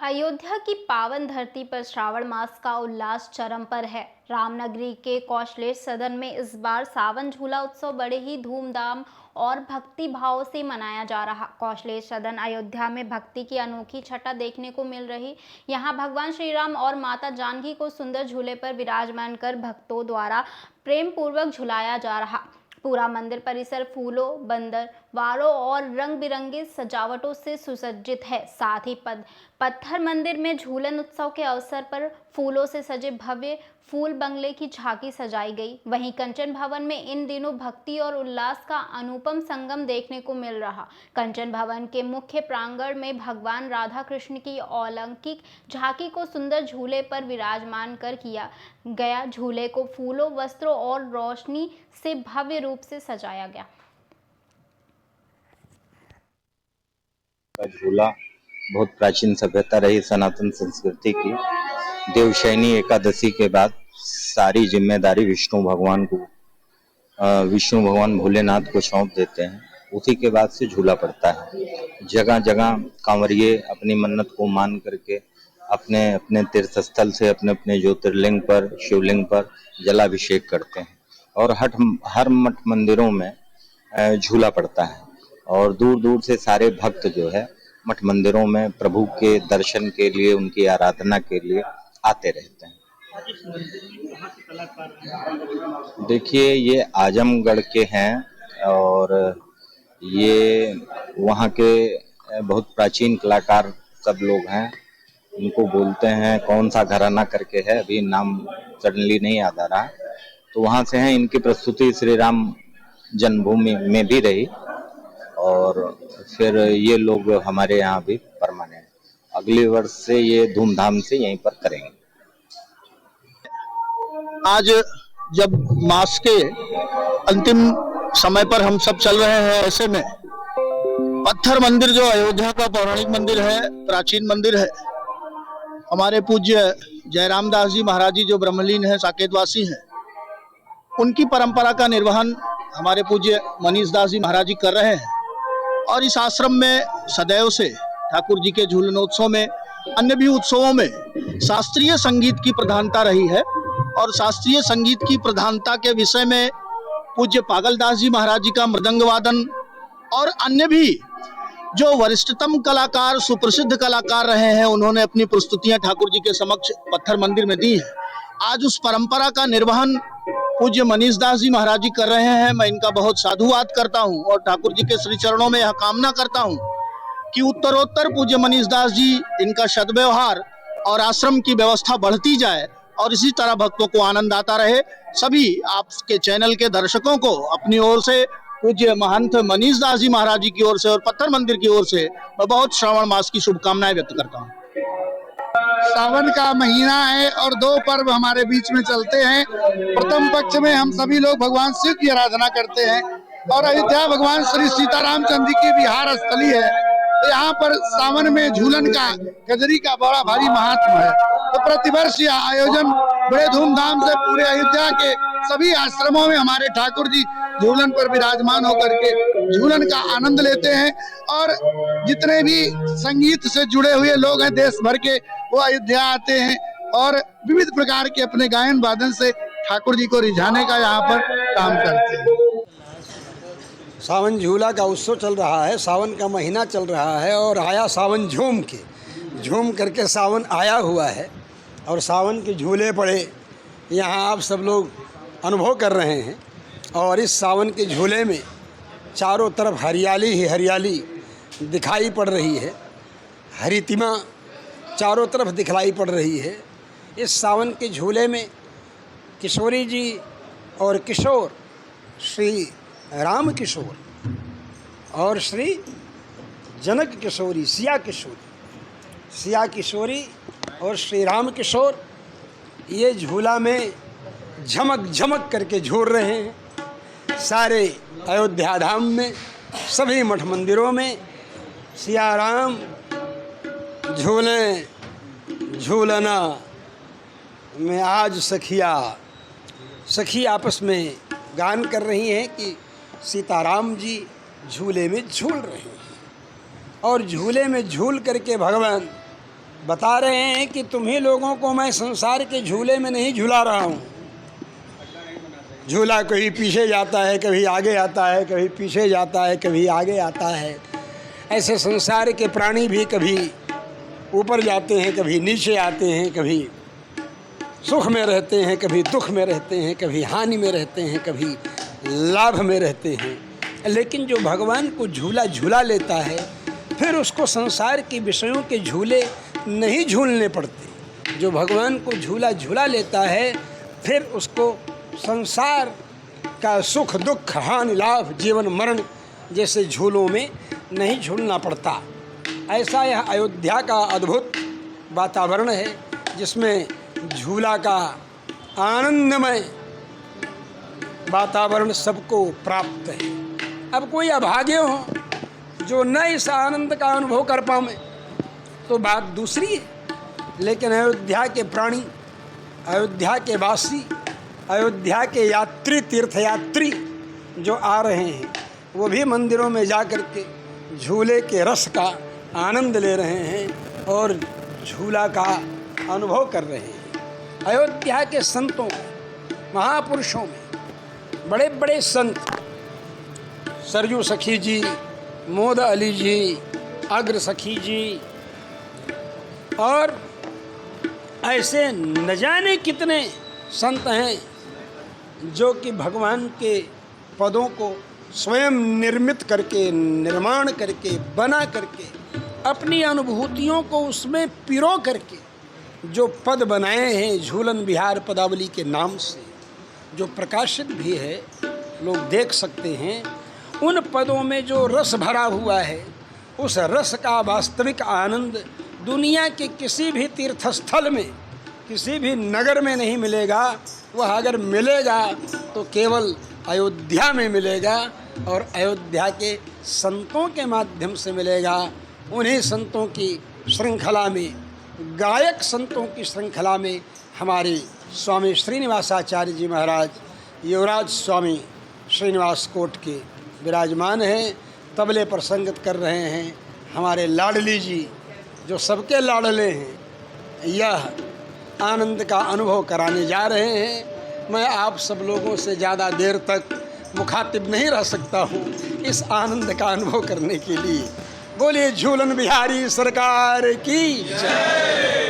अयोध्या की पावन धरती पर श्रावण मास का उल्लास चरम पर है। रामनगरी के कौशलेश सदन में इस बार सावन झूला उत्सव बड़े ही धूमधाम और भक्ति भाव से मनाया जा रहा। कौशलेश सदन अयोध्या में भक्ति की अनोखी छटा देखने को मिल रही। यहाँ भगवान श्री राम और माता जानकी को सुंदर झूले पर विराजमान कर भक्तों द्वारा प्रेम पूर्वक झुलाया जा रहा। पूरा मंदिर परिसर फूलों, बंदर वारों और रंग बिरंगी सजावटों से सुसज्जित है। साथ ही पत्थर मंदिर में झूलन उत्सव के अवसर पर फूलों से सजे भव्य फूल बंगले की झांकी सजाई गई। वहीं कंचन भवन में इन दिनों भक्ति और उल्लास का अनुपम संगम देखने को मिल रहा। कंचन भवन के मुख्य प्रांगण में भगवान राधा कृष्ण की अलौकिक झांकी को सुंदर झूले पर विराजमान कर किया गया। झूले को फूलों, वस्त्रों और रोशनी से भव्य रूप से सजाया गया। झूला बहुत प्राचीन सभ्यता रही सनातन संस्कृति की। देवशयनी एकादशी के बाद सारी जिम्मेदारी विष्णु भगवान भोलेनाथ को सौंप देते हैं। उसी के बाद से झूला पड़ता है। जगह जगह कांवरिये अपनी मन्नत को मान करके अपने अपने तीर्थ स्थल से अपने अपने ज्योतिर्लिंग पर, शिवलिंग पर जलाभिषेक करते हैं और हर मठ मंदिरों में झूला पड़ता है और दूर दूर से सारे भक्त जो है मठ मंदिरों में प्रभु के दर्शन के लिए, उनकी आराधना के लिए आते रहते हैं। देखिए, ये आजमगढ़ के हैं और ये वहाँ के बहुत प्राचीन कलाकार सब लोग हैं। उनको बोलते हैं कौन सा घराना करके है, अभी नाम सडनली नहीं याद आ रहा। तो वहाँ से हैं। इनकी प्रस्तुति श्री राम जन्मभूमि में भी रही और फिर ये लोग हमारे यहाँ भी परमानेंट अगले वर्ष से ये धूमधाम से यहीं पर करेंगे। आज जब मास के अंतिम समय पर हम सब चल रहे हैं, ऐसे में पत्थर मंदिर जो अयोध्या का पौराणिक मंदिर है, प्राचीन मंदिर है, हमारे पूज्य जयराम दास जी महाराज जी जो ब्रह्मलीन है, साकेतवासी हैं, उनकी परंपरा का निर्वहन हमारे पूज्य मनीष दास जी महाराज जी कर रहे हैं। और इस आश्रम में सदैव से ठाकुर जी के झूलनोत्सव में, अन्य भी उत्सवों में शास्त्रीय संगीत की प्रधानता रही है। और शास्त्रीय संगीत की प्रधानता के विषय में पूज्य पागलदास जी महाराज जी का मृदंग वादन और अन्य भी जो वरिष्ठतम कलाकार, सुप्रसिद्ध कलाकार रहे हैं, उन्होंने अपनी प्रस्तुतियां ठाकुर जी के समक्ष पत्थर मंदिर में दी है। आज उस परंपरा का निर्वहन पूज्य मनीष दास जी महाराज जी कर रहे हैं। मैं इनका बहुत साधुवाद करता हूं और ठाकुर जी के श्री चरणों में यह कामना करता हूं कि उत्तरोत्तर पूज्य मनीष दास जी, इनका सद्व्यवहार और आश्रम की व्यवस्था बढ़ती जाए और इसी तरह भक्तों को आनंद आता रहे। सभी आपके चैनल के दर्शकों को अपनी ओर से, पूज्य महंत मनीष दास जी महाराज जी की ओर से और पत्थर मंदिर की ओर से मैं बहुत श्रावण मास की शुभकामनाएं व्यक्त करता हूँ। सावन का महीना है और दो पर्व हमारे बीच में चलते हैं। प्रथम पक्ष में हम सभी लोग भगवान शिव की आराधना करते हैं और अयोध्या भगवान श्री सीतारामचंद्र की विहार स्थली है। तो यहाँ पर सावन में झूलन का, कजरी का बड़ा भारी महात्मा है। तो प्रतिवर्ष यह आयोजन बड़े धूमधाम से पूरे अयोध्या के सभी आश्रमों में हमारे ठाकुर जी झूलन पर विराजमान होकर के झूलन का आनंद लेते हैं। और जितने भी संगीत से जुड़े हुए लोग हैं देश भर के, वो अयोध्या आते हैं और विविध प्रकार के अपने गायन वादन से ठाकुर जी को रिझाने का यहाँ पर काम करते हैं। सावन झूला का उत्सव चल रहा है, सावन का महीना चल रहा है और आया सावन झूम करके सावन आया हुआ है और सावन के झूले पड़े यहाँ आप सब लोग अनुभव कर रहे हैं। और इस सावन के झूले में चारों तरफ हरियाली ही हरियाली दिखाई पड़ रही है, हरितिमा चारों तरफ दिखलाई पड़ रही है। इस सावन के झूले में किशोरी जी और किशोर, श्री राम किशोर और श्री जनक किशोरी, सिया किशोरी और श्री राम किशोर ये झूला में झमक करके झूल रहे हैं। सारे अयोध्या धाम में, सभी मठ मंदिरों में सिया राम झूलें झूलना में आज सखी आपस में गान कर रही हैं कि सीताराम जी झूले में झूल रहे हैं और झूले में झूल करके भगवान बता रहे हैं कि तुम्ही लोगों को मैं संसार के झूले में नहीं झूला रहा हूँ। झूला कभी पीछे जाता है, कभी आगे आता है, कभी पीछे जाता है, कभी आगे आता है। ऐसे संसार के प्राणी भी कभी ऊपर जाते हैं, कभी नीचे आते हैं, कभी सुख में रहते हैं, कभी दुख में रहते हैं, कभी हानि में रहते हैं, कभी लाभ में रहते हैं। लेकिन जो भगवान को झूला झूला लेता है, फिर उसको संसार के विषयों के झूले नहीं झूलने पड़ते। जो भगवान को झूला झूला लेता है, फिर उसको संसार का सुख दुख हानि लाभ जीवन मरण जैसे झूलों में नहीं झूलना पड़ता। ऐसा यह अयोध्या का अद्भुत वातावरण है, जिसमें झूला का आनंदमय वातावरण सबको प्राप्त है। अब कोई अभागे हो जो न इस आनंद का अनुभव कर पाए तो बात दूसरी है, लेकिन अयोध्या के प्राणी, अयोध्या के वासी, अयोध्या के यात्री तीर्थयात्री जो आ रहे हैं, वो भी मंदिरों में जा कर के झूले के रस का आनंद ले रहे हैं और झूला का अनुभव कर रहे हैं। अयोध्या के संतों में, महापुरुषों में बड़े बड़े संत, सरयू सखी जी, मोद अली जी, अग्र सखी जी, और ऐसे न जाने कितने संत हैं जो कि भगवान के पदों को स्वयं निर्मित करके, निर्माण करके, बना करके, अपनी अनुभूतियों को उसमें पिरो करके जो पद बनाए हैं झूलन विहार पदावली के नाम से, जो प्रकाशित भी है, लोग देख सकते हैं। उन पदों में जो रस भरा हुआ है, उस रस का वास्तविक आनंद दुनिया के किसी भी तीर्थस्थल में, किसी भी नगर में नहीं मिलेगा। वह अगर मिलेगा तो केवल अयोध्या में मिलेगा और अयोध्या के संतों के माध्यम से मिलेगा। उन्हीं संतों की श्रृंखला में, गायक संतों की श्रृंखला में हमारे स्वामी श्रीनिवासाचार्य जी महाराज युवराज स्वामी श्रीनिवास कोट के विराजमान हैं। तबले पर संगत कर रहे हैं हमारे लाडली जी, जो सबके लाडले हैं। यह आनंद का अनुभव कराने जा रहे हैं। मैं आप सब लोगों से ज़्यादा देर तक मुखातिब नहीं रह सकता हूँ इस आनंद का अनुभव करने के लिए। बोलिए झूलन बिहारी सरकार की जय।